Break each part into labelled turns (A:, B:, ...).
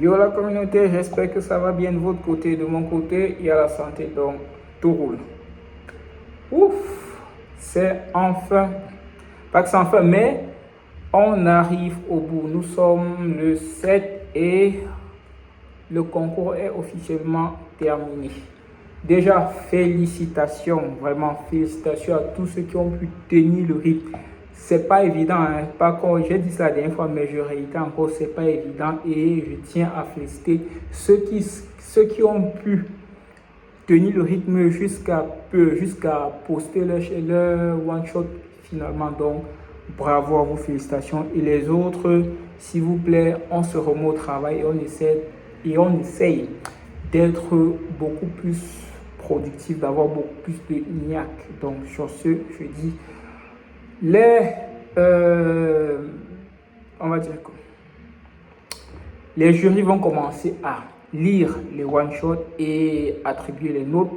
A: Yo la communauté, j'espère que ça va bien de votre côté. De mon côté, il y a la santé, donc tout roule. Ouf, c'est enfin, pas que c'est enfin, mais on arrive au bout. Nous sommes le 7 et le concours est officiellement terminé. Déjà, félicitations, vraiment félicitations à tous ceux qui ont pu tenir le rythme. C'est pas évident, hein. Par contre, j'ai dit ça la dernière fois, mais je réitère encore, c'est pas évident et je tiens à féliciter ceux qui ont pu tenir le rythme jusqu'à poster leur one shot finalement. Donc, bravo à vous, félicitations. Et les autres, s'il vous plaît, on se remet au travail et on essaye d'être beaucoup plus productif, d'avoir beaucoup plus de niaque. Donc, sur ce, je dis, les, euh, on va dire quoi, les jurys vont commencer à lire les one-shots et attribuer les notes.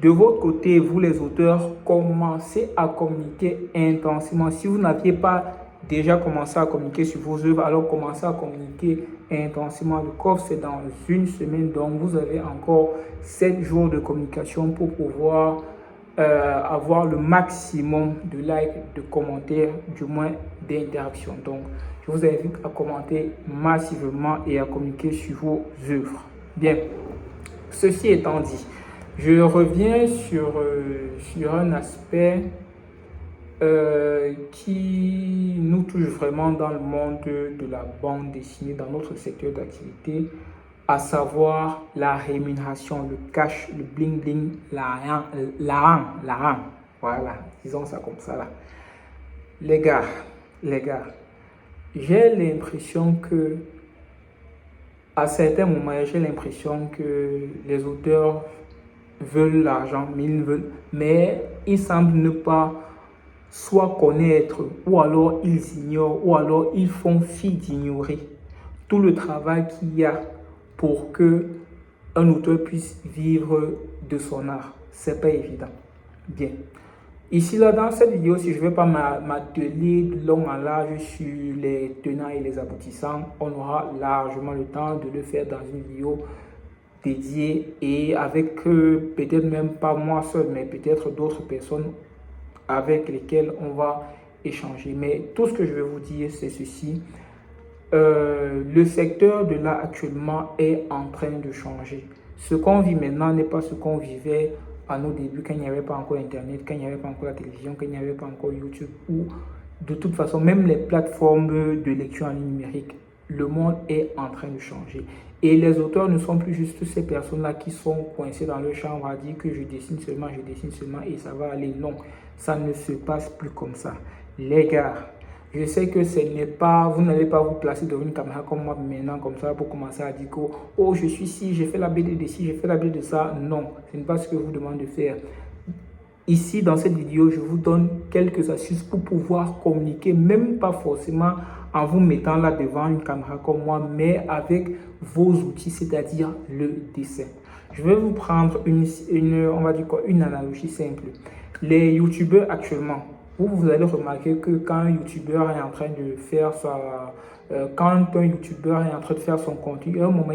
A: De votre côté, vous les auteurs, commencez à communiquer intensément. Si vous n'aviez pas déjà commencé à communiquer sur vos œuvres, alors commencez à communiquer intensément. Le coffre, c'est dans une semaine, donc vous avez encore 7 jours de communication pour pouvoir avoir le maximum de likes, de commentaires, du moins d'interactions. Donc, je vous invite à commenter massivement et à communiquer sur vos œuvres. Bien, ceci étant dit, je reviens sur un aspect qui nous touche vraiment dans le monde de la bande dessinée, dans notre secteur d'activité, à savoir la rémunération, le cash, le bling bling, l'argent. Voilà, disons ça comme ça là. Les gars, j'ai l'impression que à certains moments, j'ai l'impression que les auteurs veulent l'argent, mais ils semblent ne pas soit connaître, ou alors ils ignorent, ou alors ils font fi d'ignorer tout le travail qu'il y a pour que un auteur puisse vivre de son art. C'est pas évident. Bien. Ici, là, dans cette vidéo, si je ne vais pas m'atteler de long en large sur les tenants et les aboutissants, on aura largement le temps de le faire dans une vidéo dédiée et avec peut-être même pas moi seul, mais peut-être d'autres personnes avec lesquelles on va échanger. Mais tout ce que je vais vous dire, c'est ceci. Le secteur de l'art actuellement est en train de changer. Ce qu'on vit maintenant n'est pas ce qu'on vivait à nos débuts, quand il n'y avait pas encore Internet, quand il n'y avait pas encore la télévision, quand il n'y avait pas encore YouTube, ou de toute façon, même les plateformes de lecture en ligne numérique. Le monde est en train de changer. Et les auteurs ne sont plus juste ces personnes-là qui sont coincées dans leur chambre à dire que je dessine seulement et ça va aller. Non, ça ne se passe plus comme ça. Les gars, je sais que ce n'est pas, vous n'allez pas vous placer devant une caméra comme moi maintenant, comme ça, pour commencer à dire que, oh, je suis ici, j'ai fait la BD de ci, j'ai fait la BD de ça. Non, ce n'est pas ce que je vous demande de faire. Ici, dans cette vidéo, je vous donne quelques astuces pour pouvoir communiquer, même pas forcément en vous mettant là devant une caméra comme moi, mais avec vos outils, c'est-à-dire le dessin. Je vais vous prendre on va dire quoi, une analogie simple. Les youtubeurs actuellement, vous allez remarquer que quand un youtubeur est en train de faire son contenu, à un moment,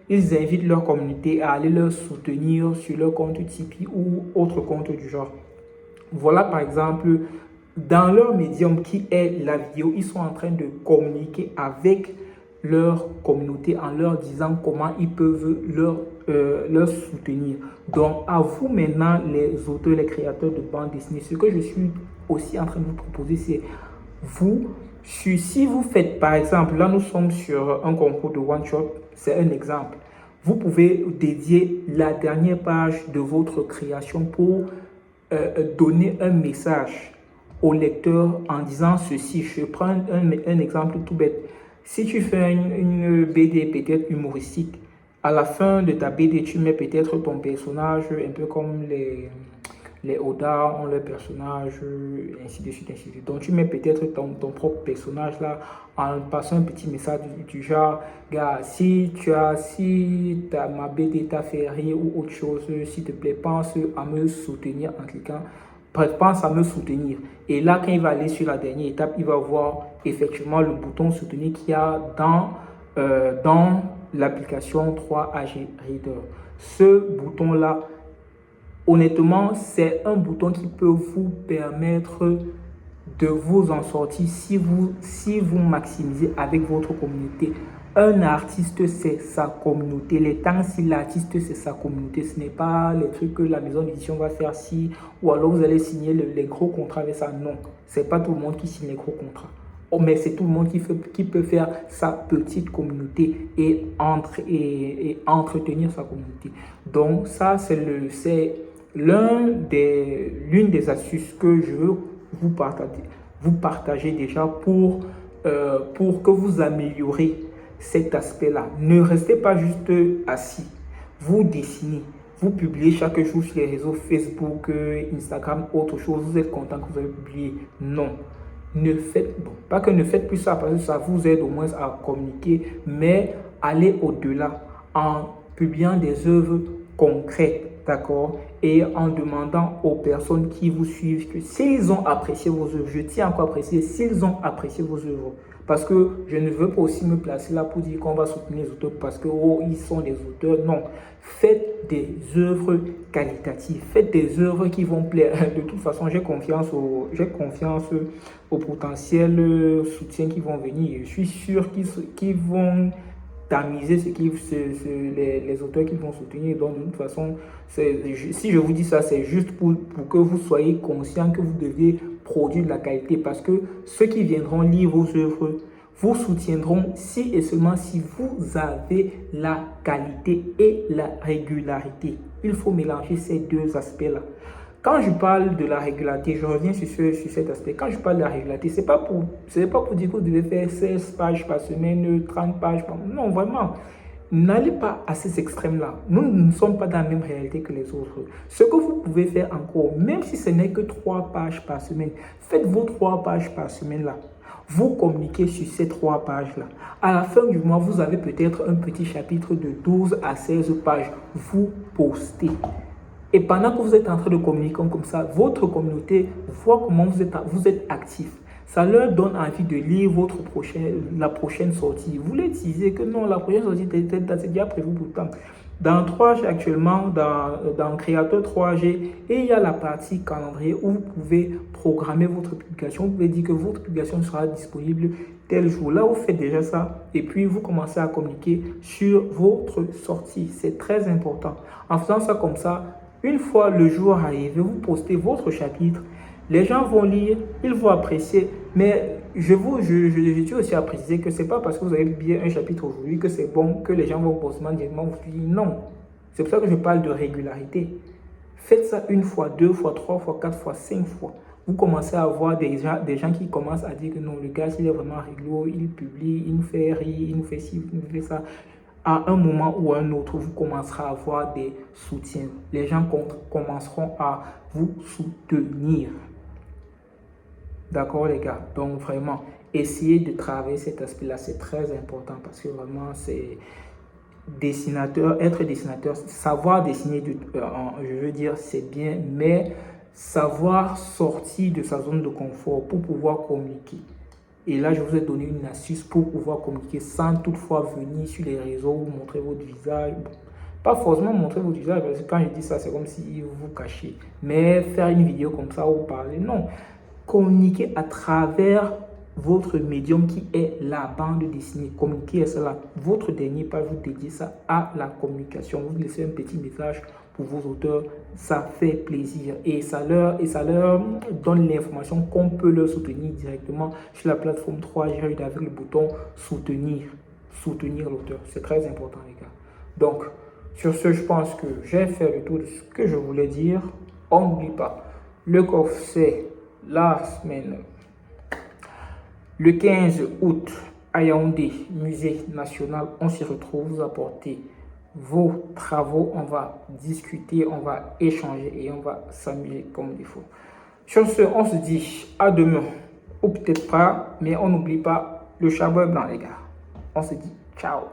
A: ils invitent leur communauté à aller leur soutenir sur leur compte Tipeee ou autre compte du genre. Voilà par exemple, dans leur médium qui est la vidéo, ils sont en train de communiquer avec leur communauté en leur disant comment ils peuvent leur soutenir. Donc, à vous maintenant, les auteurs, les créateurs de bande dessinée, ce que je suis aussi en train de vous proposer, c'est vous, si vous faites, par exemple, là nous sommes sur un concours de one-shot, c'est un exemple. Vous pouvez dédier la dernière page de votre création pour donner un message au lecteur en disant ceci. Je prends un exemple tout bête. Si tu fais une BD peut-être humoristique, à la fin de ta BD, tu mets peut-être ton personnage, un peu comme les Oda ont leur personnage, ainsi de suite, ainsi de suite. Donc, tu mets peut-être ton propre personnage là, en passant un petit message du genre, gars, si ma BD t'a fait rire ou autre chose, s'il te plaît, pense à me soutenir en cliquant. Pense à me soutenir. Et là, quand il va aller sur la dernière étape, il va voir effectivement le bouton soutenir qu'il y a dans l'application 3AG Reader. Ce bouton-là, honnêtement, c'est un bouton qui peut vous permettre de vous en sortir si vous maximisez avec votre communauté. Un artiste, c'est sa communauté. Les temps, si l'artiste, c'est sa communauté, ce n'est pas les trucs que la maison d'édition va faire si, ou alors vous allez signer les gros contrats avec ça. Non, c'est pas tout le monde qui signe les gros contrats. Oh, mais c'est tout le monde qui peut faire sa petite communauté et entretenir sa communauté. Donc ça, c'est l'une des astuces que je veux vous partager déjà pour que vous améliorez cet aspect-là. Ne restez pas juste assis. Vous dessinez. Vous publiez chaque jour sur les réseaux Facebook, Instagram, autre chose. Vous êtes content que vous avez publié. Non. Pas que ne faites plus ça parce que ça vous aide au moins à communiquer, mais allez au-delà en publiant des œuvres concrètes, d'accord, et en demandant aux personnes qui vous suivent que s'ils ont apprécié vos œuvres, je tiens encore à préciser, s'ils ont apprécié vos œuvres, parce que je ne veux pas aussi me placer là pour dire qu'on va soutenir les auteurs parce que ils sont des auteurs. Non, faites des œuvres qualitatives, faites des œuvres qui vont plaire. De toute façon, j'ai confiance au potentiel soutien qui vont venir. Je suis sûr qu'ils vont tamiser les auteurs qui vont soutenir. Donc, de toute façon, si je vous dis ça, c'est juste pour que vous soyez conscient que vous devez produire de la qualité. Parce que ceux qui viendront lire vos œuvres vous soutiendront si et seulement si vous avez la qualité et la régularité. Il faut mélanger ces deux aspects-là. Quand je parle de la régularité, je reviens sur cet aspect. Quand je parle de la régularité, ce n'est pas pour dire que vous devez faire 16 pages par semaine, 30 pages par mois. Non, vraiment, n'allez pas à ces extrêmes-là. Nous ne sommes pas dans la même réalité que les autres. Ce que vous pouvez faire encore, même si ce n'est que 3 pages par semaine, faites vos 3 pages par semaine-là. Vous communiquez sur ces 3 pages-là. À la fin du mois, vous avez peut-être un petit chapitre de 12 à 16 pages. Vous postez. Et pendant que vous êtes en train de communiquer comme ça, votre communauté voit comment vous êtes actif. Ça leur donne envie de lire la prochaine sortie. Vous les disez que non, la prochaine sortie, c'est déjà prévu pourtant. Dans 3G actuellement, dans Créateur 3G, et il y a la partie calendrier où vous pouvez programmer votre publication. Vous pouvez dire que votre publication sera disponible tel jour. Là, vous faites déjà ça et puis vous commencez à communiquer sur votre sortie. C'est très important. En faisant ça comme ça, une fois le jour arrivé, vous postez votre chapitre. Les gens vont lire, ils vont apprécier, mais je tiens aussi à préciser que ce n'est pas parce que vous avez bien un chapitre aujourd'hui que c'est bon que les gens vont forcément directement vous dire non. C'est pour ça que je parle de régularité. Faites ça 1 fois, 2 fois, 3 fois, 4 fois, 5 fois. Vous commencez à avoir des gens qui commencent à dire que non, le gars, il est vraiment rigolo, il publie, il nous fait rire, il nous fait ci, il nous fait ça. À un moment ou à un autre, vous commencerez à avoir des soutiens. Les gens commenceront à vous soutenir. D'accord les gars? Donc vraiment, essayez de travailler cet aspect-là, c'est très important parce que vraiment c'est être dessinateur, savoir dessiner, je veux dire c'est bien, mais savoir sortir de sa zone de confort pour pouvoir communiquer. Et là, je vous ai donné une astuce pour pouvoir communiquer sans toutefois venir sur les réseaux ou montrer votre visage. Bon, pas forcément montrer votre visage, parce que quand je dis ça, c'est comme si vous vous cachez. Mais faire une vidéo comme ça ou parler, non. Communiquer à travers votre médium qui est la bande dessinée. Communiquer à cela. Votre dernier page, vous dédiez ça à la communication. Vous laissez un petit message pour vos auteurs, ça fait plaisir et ça leur donne l'information qu'on peut leur soutenir directement sur la plateforme 3G avec le bouton soutenir l'auteur. C'est très important les gars. Donc sur ce, je pense que j'ai fait le tour de ce que je voulais dire. On n'oublie pas, le coffre c'est la semaine le 15 août à Yaoundé, musée national. On s'y retrouve, vous apportez vos travaux, on va discuter, on va échanger et on va s'amuser comme il faut. Sur ce, on se dit à demain, ou peut-être pas, mais on n'oublie pas le charbon blanc les gars. On se dit ciao.